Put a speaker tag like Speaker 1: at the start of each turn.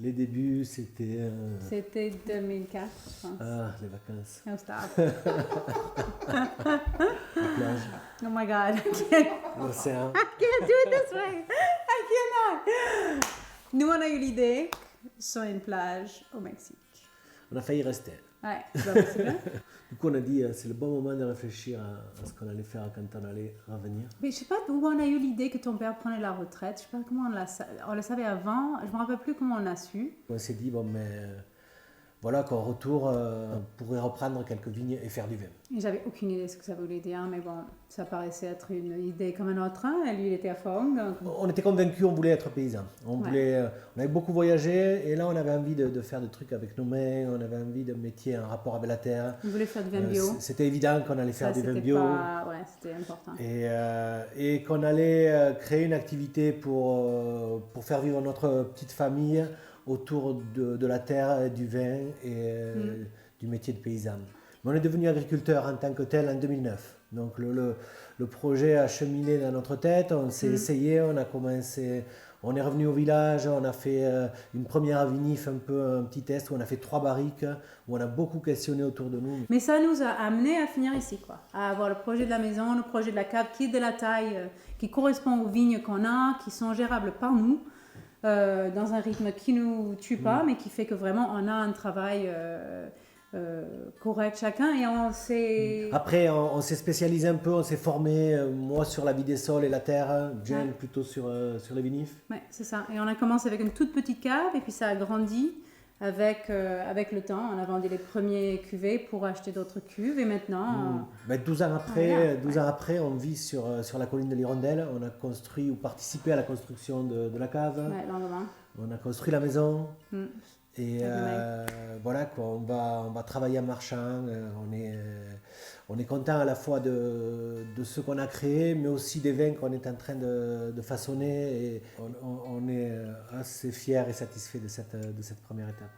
Speaker 1: Les débuts, c'était...
Speaker 2: C'était 2004, je pense.
Speaker 1: Ah, les vacances.
Speaker 2: No, stop.
Speaker 1: La plage,
Speaker 2: Oh my God,
Speaker 1: l'océan.
Speaker 2: I can't do it this way. I cannot. Nous, on a eu l'idée sur une plage au Mexique.
Speaker 1: On a failli rester.
Speaker 2: Ouais, c'est pas possible.
Speaker 1: Du coup, on a dit c'est le bon moment de réfléchir à ce qu'on allait faire quand on allait revenir.
Speaker 2: Mais je sais pas d'où on a eu l'idée que ton père prenait la retraite. Je sais pas comment on le savait avant. Je me rappelle plus comment on l'a su.
Speaker 1: On s'est dit, bon, mais voilà qu'au retour, on pourrait reprendre quelques vignes et faire du vin.
Speaker 2: Et j'avais aucune idée de ce que ça voulait dire, mais bon, ça paraissait être une idée comme un autre. Et lui, il était à fond. Donc...
Speaker 1: On était convaincus, on voulait être paysans. On avait beaucoup voyagé et là, on avait envie de faire des trucs avec nos mains. On avait envie de métier en rapport avec la terre.
Speaker 2: On voulait faire du vin bio.
Speaker 1: C'était évident qu'on allait faire du vin bio.
Speaker 2: Ouais, c'était important.
Speaker 1: Et qu'on allait créer une activité pour faire vivre notre petite famille autour de la terre, du vin et du métier de paysan. Mais on est devenu agriculteur en tant que tel en 2009. Donc le projet a cheminé dans notre tête, on s'est essayé, on a commencé, on est revenu au village, on a fait une première vinif, un petit test où on a fait 3 barriques, où on a beaucoup questionné autour de nous.
Speaker 2: Mais ça nous a amené à finir ici, quoi. À avoir le projet de la maison, le projet de la cave qui est de la taille, qui correspond aux vignes qu'on a, qui sont gérables par nous. Dans un rythme qui nous tue pas, mais qui fait que vraiment on a un travail correct chacun et on s'est...
Speaker 1: Après, on s'est spécialisé un peu, on s'est formé, moi sur la vie des sols et la terre, Jen plutôt sur les vinifs.
Speaker 2: Ouais, c'est ça. Et on a commencé avec une toute petite cave et puis ça a grandi avec le temps. On a vendu les premiers cuvées pour acheter d'autres cuves et maintenant...
Speaker 1: 12 ans après, on vit sur la colline de l'Hirondelle. On a construit ou participé à la construction de la cave.
Speaker 2: Ouais, lendemain.
Speaker 1: On a construit la maison. Et voilà quoi, on va travailler en marchant. On est content à la fois de ce qu'on a créé, mais aussi des vins qu'on est en train de façonner. Et on est assez fiers et satisfaits de cette première étape.